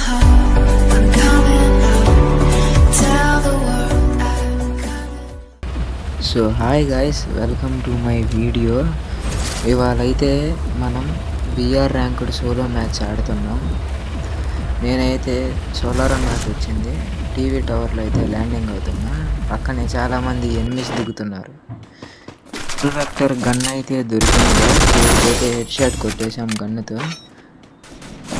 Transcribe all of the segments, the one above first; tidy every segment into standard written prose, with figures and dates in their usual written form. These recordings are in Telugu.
So hi guys, welcome to my video. ఇవాళైతే మనం బిఆర్ ర్యాంక్డ్ సోలో మ్యాచ్ ఆడుతున్నాం. నేనైతే సోలార్ మ్యాచ్ వచ్చింది. టీవీ టవర్లో అయితే ల్యాండింగ్ అవుతున్నా. పక్కనే చాలామంది ఎనిమిస్ దిగుతున్నారు. ఫుల్ వెక్టర్ గన్ అయితే దొరికింది. అయితే హెడ్ షాట్ కొట్టేసాం గన్నుతో.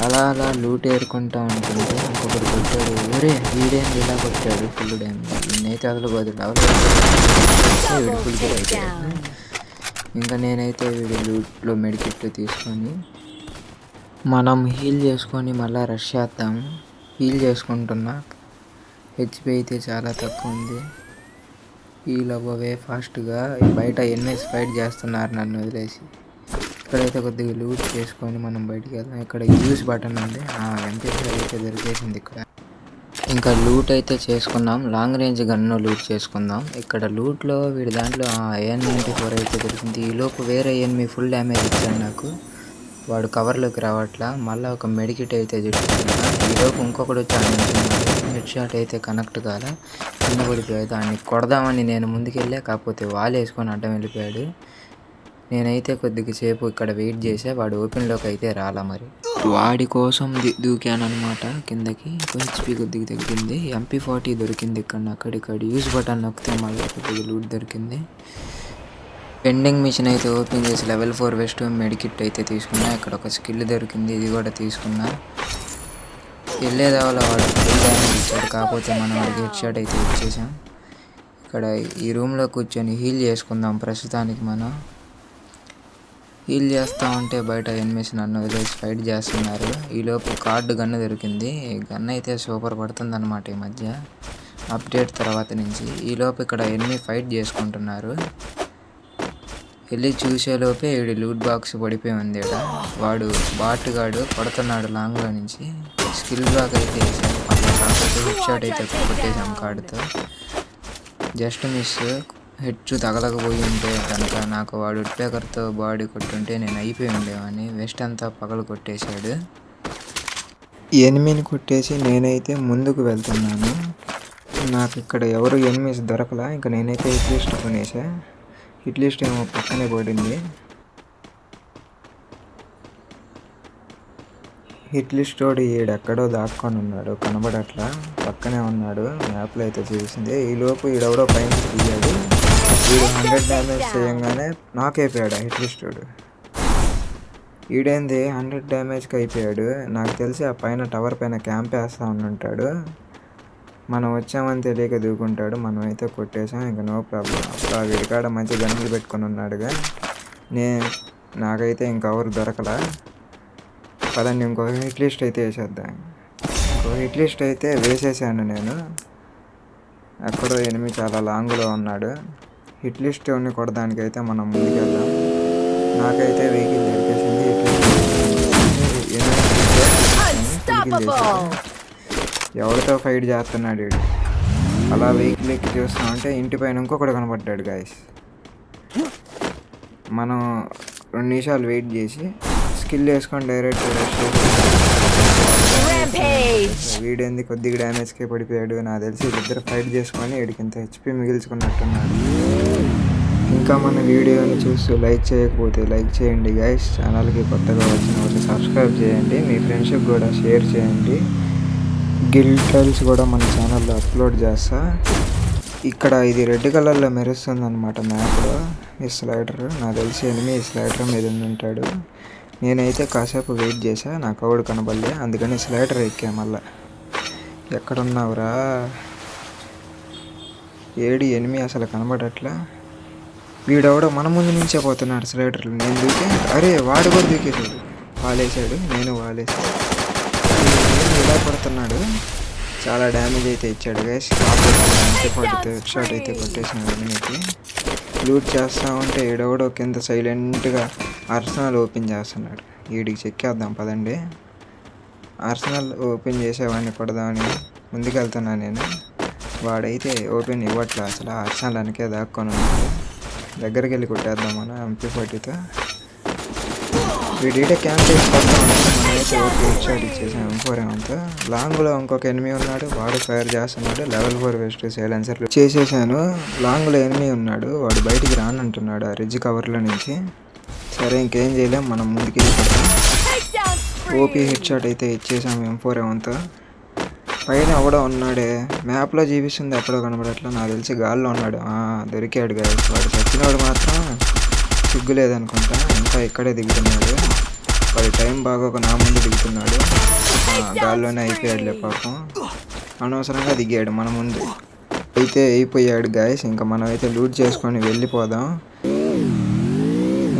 అలా అలా లూట్ ఏరుకుంటా ఉంటుంటే ఇంకొకటి కొట్టాడు. ఒరే వీడేంది ఇలా కొట్టాడు, ఫుల్ డ్యామేజ్. నేనైతే అసలు వీడు ఫుల్ కిల్ అయిపోయాడు. ఇంకా నేనైతే వీడి లూట్లో మెడికిట్ తీసుకొని మనం హీల్ చేసుకొని మళ్ళీ రష్ చేద్దాము. హీల్ చేసుకుంటున్నా. హెచ్పి అయితే చాలా తక్కువ ఉంది. హీల్ అవ్వవే ఫాస్ట్గా. బయట ఎన్ఎస్ ఫైట్ చేస్తున్నారు నన్ను వదిలేసి. ఇక్కడైతే కొద్దిగా లూట్ చేసుకొని మనం బయటికి వెళ్దాం. ఇక్కడ యూస్ బటన్ ఉంది. ఎంపీ అయితే దొరికేసింది ఇక్కడ. ఇంకా లూట్ అయితే చేసుకున్నాం. లాంగ్ రేంజ్ గన్ను లూట్ చేసుకుందాం. ఇక్కడ లూట్లో వీడి దాంట్లో AN94 అయితే దొరికింది. ఈలోపు వేరే ఎనిమి ఫుల్ డ్యామేజ్ ఇచ్చాడు నాకు. వాడు కవర్లోకి రావట్లా. మళ్ళీ ఒక మెడికిట్ అయితే చుట్టుకున్నా. ఈలోపు ఇంకొకటి వచ్చి హెడ్ షాట్ అయితే కనెక్ట్ కాల, కింద పడిపోయాడు. దాన్ని కొడదామని నేను ముందుకెళ్ళా, కాకపోతే వాల్ వేసుకొని అడ్డం వెళ్ళిపోయాడు. నేనైతే కొద్దిగా సేపు ఇక్కడ వెయిట్ చేసా. వాడు ఓపెన్లోకి అయితే రాలా. మరి వాడి కోసం దూకానమాట కిందకి. హెచ్పి కొద్దిగా తగ్గింది. MP40 దొరికింది అక్కడిక్కడ. యూస్ బటన్ నొక్కితే మళ్ళీ కొద్దిగా లూట్ దొరికింది. పెండింగ్ మిషన్ అయితే ఓపెన్ చేసి లెవెల్ 4 వెస్ట్ మెడికిట్ అయితే తీసుకున్నా. ఇక్కడ ఒక స్కిల్ దొరికింది, ఇది కూడా తీసుకున్నా. వెళ్ళేదావల వాడు ఫుల్ డ్యామేజ్ ఇచ్చాడు, కాకపోతే మనం వాడికి హెడ్ షాట్ అయితే ఇచ్చేసాం. ఇక్కడ ఈ రూమ్లో కూర్చొని హీల్ చేసుకుందాం ప్రస్తుతానికి. మనం హీల్ చేస్తూ ఉంటే బయట ఎనిమిస్ నన్ను వదిలేసి ఫైట్ చేస్తున్నారు. ఈలోపు కార్డు గన్ను దొరికింది. గన్ అయితే సూపర్ పడుతుంది అనమాట ఈ మధ్య అప్డేట్ తర్వాత నుంచి. ఈలోపు ఇక్కడ ఎనిమి ఫైట్ చేసుకుంటున్నారు. వెళ్ళి చూసేలోపే వీడి లూట్ బాక్స్ పడిపోయి ఉంది. వాడు బాటుగాడు కొడుతున్నాడు లాంగ్లో నుంచి. స్కిల్ బ్లాక్ అయితే వేసాడు. కాకపోతే హెడ్ షాట్ అయితే కొట్టేసాం కార్డుతో. Just miss. హెడ్ తగలకపోయి ఉంటే కనుక నాకు వాడు ఉడ్పేకర్తో బాడీ కొట్టుంటే నేను అయిపోయి ఉండేవాడిని. వెస్ట్ అంతా పగలు కొట్టేశాడు. ఎనిమిని కొట్టేసి నేనైతే ముందుకు వెళ్తున్నాను. నాకు ఇక్కడ ఎవరు ఎనిమిస్ దొరకలా. ఇంకా నేనైతే హిట్ లిస్ట్ కొనేసా. హిట్ లిస్ట్ ఏమో పక్కనే పడింది. హిట్ లిస్ట్ తోడు ఈడెక్కడో దాక్కొని ఉన్నాడు, కనబడట్లా. పక్కనే ఉన్నాడు, మ్యాప్లో అయితే చూసింది. ఈలోపు ఈడెవడో పైన తీయాడు. వీడు 100 డ్యామేజ్ చేయంగానే నాకైపోయాడు హిట్ లిస్టోడు. ఈడేంది 100 డ్యామేజ్కి అయిపోయాడు. నాకు తెలిసి ఆ పైన టవర్ పైన క్యాంప్ వేస్తూ ఉంటాడు. మనం వచ్చామని తెలియక దూకుంటాడు. మనం అయితే కొట్టేసాం. ఇంకా నో ప్రాబ్లం. అప్పుడు ఆ వీడికాడ మంచి గన్నులు పెట్టుకొని ఉన్నాడుగా. నాకైతే ఇంకెవరు దొరకలా. పదండి ఇంకో హిట్ లిస్ట్ అయితే వేసేద్దాం. ఇంకో హిట్ లిస్ట్ అయితే వేసేసాను నేను. ఎక్కడో ఎనిమి చాలా లాంగ్లో ఉన్నాడు. హిట్ లిస్ట్ ఎవరిని కొడడానికైతే మనం ముందుకెళ్దాం. నాకైతే వెహికల్ దొరికేసింది. ఎవరితో ఫైట్ చేస్తున్నాడు వీడు. అలా వెహికల్ ఎక్కి చూస్తామంటే ఇంటి పైన ఇంకొకటి కనపడ్డాడు గాయస్. మనం 2 నిమిషాలు వెయిట్ చేసి స్కిల్ వేసుకొని డైరెక్ట్ వీడేంది కొద్దిగా డ్యామేజ్కే పడిపోయాడు. నాకు తెలిసి వీళ్ళిద్దరు ఫైట్ చేసుకొని వీడికి ఇంత హెచ్పి మిగిల్చుకున్నట్టున్నాడు. ఇంకా మన వీడియోని చూస్తూ లైక్ చేయకపోతే లైక్ చేయండి గైస్. ఛానల్కి కొత్తగా వచ్చిన వాళ్ళు సబ్స్క్రైబ్ చేయండి. మీ ఫ్రెండ్స్కి కూడా షేర్ చేయండి. గిల్ టైల్స్ కూడా మన ఛానల్లో అప్లోడ్ చేస్తా. ఇక్కడ ఇది రెడ్ కలర్లో మెరుస్తుంది అనమాట మ్యాప్లో. ఈ స్లైడర్ నాకు తెలిసి ఎనిమి ఈ స్లైడర్ మీద ఉంటాడు. నేనైతే కాసేపు వెయిట్ చేసా, నాకు ఎవడు కనబడలే. అందుకని స్లైడర్ ఎక్కా. మళ్ళా ఎక్కడున్నావురా ఏడి ఎనిమి అసలు కనబడట్లా. వీడెవడో మన ముందు నుంచే పోతున్నాడు స్లైడర్లు. నేను దూకే, అరే వాడు కూడా దూకేసాడు. వాలేసాడు, నేను వాలేసాడు. ఇలా పడుతున్నాడు. చాలా డ్యామేజ్ అయితే ఇచ్చాడు గైస్. పడితే హెడ్ షాట్ అయితే కొట్టేసినాడు ఎనిమికి. లూట్ చేస్తా ఉంటే ఈడెవడో కింద సైలెంట్గా ఆర్సనల్ ఓపెన్ చేస్తున్నాడు. వీడికి చెక్కేద్దాం పదండి. ఆర్సనల్ ఓపెన్ చేసేవాడిని కొడదామని ముందుకెళ్తున్నా నేను. వాడైతే ఓపెన్ ఇవ్వట్లే అసలు. ఆర్సనల్ అనకే దాక్కొని ఉన్నాడు. దగ్గరికి వెళ్ళి కొట్టేద్దాం మనం MP40తో. వీడిటే క్యాంప్ వేసి కొడతాం. అయితే ఓకే హెడ్ షాట్ ఇచ్చేసాను M4 అంతా. లాంగ్లో ఇంకొక ఎనిమి ఉన్నాడు, వాడు ఫైర్ చేస్తున్నాడు. లెవెల్ 4 వెస్ట్ సైలెన్సర్ చేసేసాను. లాంగ్లో ఎనిమి ఉన్నాడు, వాడు బయటికి రానంటున్నాడు ఆ రిడ్జ్ కవర్లో నుంచి. సరే ఇంకేం చేయలేం, మనం ముందుకు వెళ్ళిపోతాం. ఓపీ హెడ్ షాట్ అయితే ఇచ్చేసాం M4 అంతా. పైన ఎవడో ఉన్నాడే, మ్యాప్లో చూపిస్తుంది ఎక్కడో కనబడట్లా, నాకు తెలిసి గాల్లో ఉన్నాడు. దొరికాడు గాయ. వాడు చచ్చినవాడు మాత్రం సిగ్గులేదనుకుంటా, ఇంకా ఇక్కడే దిగుతున్నాడు. వాడి టైం బాగోక నా ముందు దిగుతున్నాడు. గాల్లోనే అయిపోయాడులే పాపం, అనవసరంగా దిగాడు మన ముందు. అయితే అయిపోయాడు గాయస్. ఇంకా మనం అయితే లూట్ చేసుకొని వెళ్ళిపోదాం.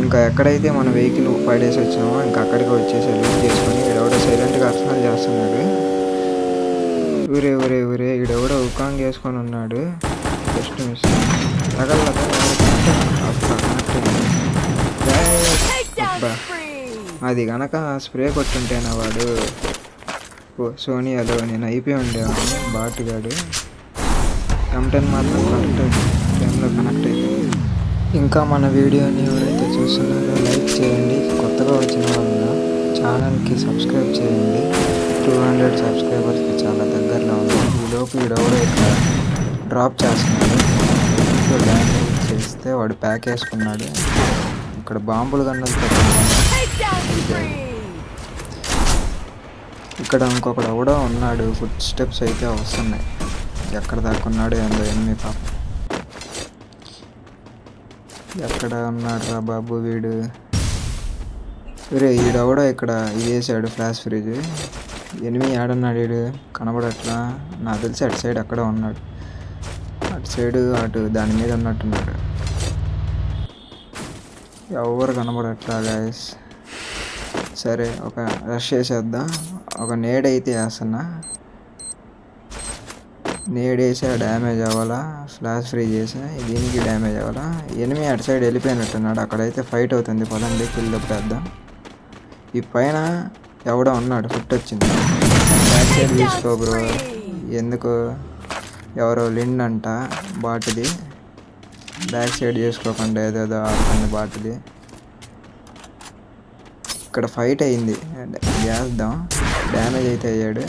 ఇంకా ఎక్కడైతే మన వెహికల్ పడేసి వచ్చామో ఇంకా అక్కడికి వచ్చేసి లూట్ చేసుకొని, ఈడెవడో సైలెంట్గా అర్సనల్ చేస్తున్నాడు. ఊరే ఈడెవడో ఉకాంగ్ వేసుకొని ఉన్నాడు. జస్ట్ మిస్ అది కనుక స్ప్రే కొట్టుంటేనా వాడు సోనియాలో నేను అయిపోయి ఉండేవాడిని. బాటుగాడు M10 మాత్రం కరెక్ట్ టైంలో కనెక్ట్ అయిపోయింది. ఇంకా మన వీడియోని ఎవరైతే చూస్తున్నారో లైక్ చేయండి, కొత్తగా వచ్చిన వాళ్ళు ఛానల్కి సబ్స్క్రైబ్ చేయండి. 200 సబ్స్క్రైబర్స్కి చాలా దగ్గరలో ఉంది. ఈలోపు ఈడెవడో ఇక్కడ డ్రాప్ చేస్తున్నాడు. డ్యామేజ్ చేస్తే వాడు ప్యాక్ వేసుకున్నాడు. ఇక్కడ బాంబులు గన్నులతో ఇక్కడ ఇంకొకడు ఎవడో ఉన్నాడు. ఫుట్ స్టెప్స్ అయితే వస్తున్నాయి. ఎక్కడ దాక్కున్నాడు ఏందో ఎనిమిది పాప. ఎక్కడ ఉన్నాడు రా బాబు వీడు? ఈడెవడో ఇక్కడ ఇది వేసాడు ఫ్లాష్ ఫ్రిడ్జ్. ఎనిమిది ఆడన్నాడు వీడు, కనబడట్లా. నాకు తెలిసి అటు సైడ్ అక్కడ ఉన్నాడు. అటు సైడు అటు దాని మీద ఉన్నట్టున్నాడు. ఎవరు కనబడట్లా గాయస్. సరే ఒక రష్ చేసేద్దాం. ఒక నేడైతే వేస్తున్నా. నేడేసా డ్యామేజ్ అవ్వాలా, ఫ్లాష్ ఫ్రీ చేసా దీనికి డ్యామేజ్ అవ్వాలా. ఎనిమిది అటు సైడ్ వెళ్ళిపోయినట్టున్నాడు. అక్కడైతే ఫైట్ అవుతుంది, పదండి కిల్ పెడదాం. ఈ పైన ఎవడో ఉన్నాడు, ఫుట్ వచ్చింది. బ్యాక్ సైడ్ తీసుకో బ్రో. ఎందుకు ఎవరో లిండ్ అంట బాటుది. బ్యాక్ సైడ్ చేసుకోకుండా ఏదేదో ఆడుతుంది బాటుది. ఇక్కడ ఫైట్ అయింది, వేద్దాం. డ్యామేజ్ అయితే అయ్యాడు.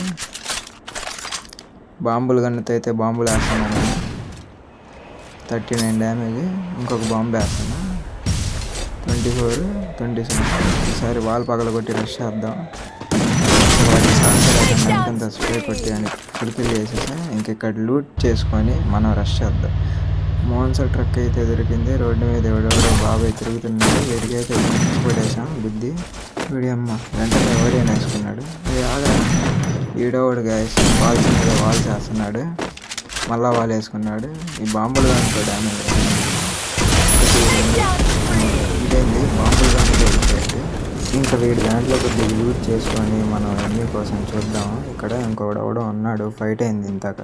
బాంబులు గన్నుతో అయితే బాంబులు వేస్తున్నాను. 39 డ్యామేజ్. ఇంకొక బాంబు వేస్తున్నా. 24, 27. ఈసారి వాల్ పగలగొట్టి రష్ చేద్దాం. వాటి సాంసంత స్ప్రే కొట్టి అని ఫుల్ఫిల్ చేసేసా. ఇంకెక్కడ లూట్ చేసుకొని మనం రష్ చేద్దాం. మోన్సర్ ట్రక్ అయితే దొరికింది. రోడ్డు మీద ఎవడెవడో బాబాయ్ తిరుగుతున్నాడు. వీడికైతే పడేసాం బుద్ధి. వీడి అమ్మ వెంటనే ఎవరైనా వేసుకున్నాడు. ఈడోడు గాయస్ వాల్ మీద వాల్ చేస్తున్నాడు. మళ్ళా వాల్ వేసుకున్నాడు. ఈ బాంబులు దాంట్లో డ్యామేజ్ ఇదేంది, బాంబులు దాంట్లో వెళ్ళిపోయాడు. ఇంకా వీడి దాంట్లో కొద్దిగా లూట్ చేసుకొని మనం అన్ని కోసం చూద్దాం. ఇక్కడ ఇంకోడెవడో ఉన్నాడు, ఫైట్ అయింది ఇంతక.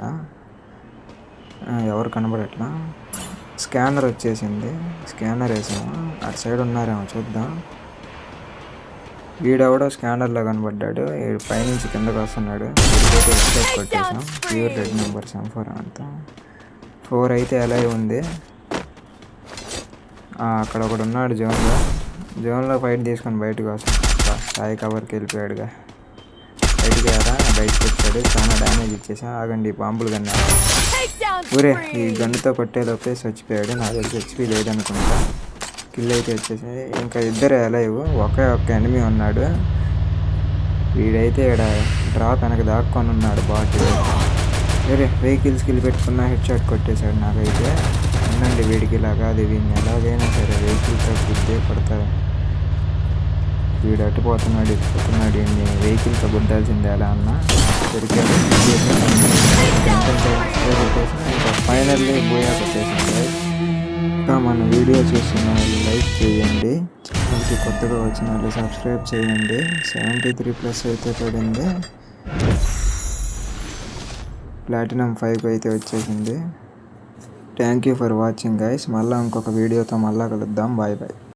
ఎవరు కనబడట్లా. స్కానర్ వచ్చేసింది, స్కానర్ వేసాము. అటు సైడ్ ఉన్నారేమో చూద్దాం. వీడెవడో స్కానర్లో కనబడ్డాడు. వీడు పైనుంచి కిందకు వస్తున్నాడు. వీడికైతే ఎస్కేప్ కొట్టేసాం. ప్యూర్ రెడ్ నెంబర్స్ M4 అంతా. 4 అయితే ఎలా ఉంది. అక్కడ ఒకడు ఉన్నాడు జోన్లో ఫైట్ తీసుకొని బయటకు వస్తాడు. సాయి కవర్కి వెళ్ళిపోయాడుగా. బయటికి బయటకు వచ్చాడు. చాలా డ్యామేజ్ ఇచ్చేసా. ఆగండి బాంబులు గన్నా. ఈ గన్నుతో కొట్టేలోపే చచ్చిపోయాడు. నాకు తెలిసి హెచ్పి లేదనుకుంటా. కిల్ అయితే వచ్చేసాయి. ఇంకా ఇద్దరు అలైవ్. ఒక్క ఎనిమి ఉన్నాడు. వీడైతే ఇక్కడ డ్రాప్ వెనక దాక్కొని ఉన్నాడు బాటి. వెహికల్స్ కిల్ పెట్టుకున్న హెడ్ షాట్ కొట్టేశాడు. నాకైతే ఉండండి వీడికి ఇలాగా అది వీడిని ఎలాగైనా సరే వెహికల్తో గుద్దే కొడతారు. వీడు అట్టుపోతున్నాడు, ఇట్టుపోతున్నాడు. వీడిని వెహికల్తో గుద్దాల్సిందే ఎలా అన్నా. దొరికాడు. ఫైనల్లీ బోయా కొట్టేసింది. ఇంకా మన వీడియో చూస్తున్న వాళ్ళు లైక్ చేయండి. ఛానల్కి కొత్తగా వచ్చిన వాళ్ళు సబ్స్క్రైబ్ చేయండి. 73+ అయితే పడింది. ప్లాటినం 5 అయితే వచ్చేసింది. Thank you for watching guys. మళ్ళీ ఇంకొక వీడియోతో మళ్ళీ కలుద్దాం. Bye bye.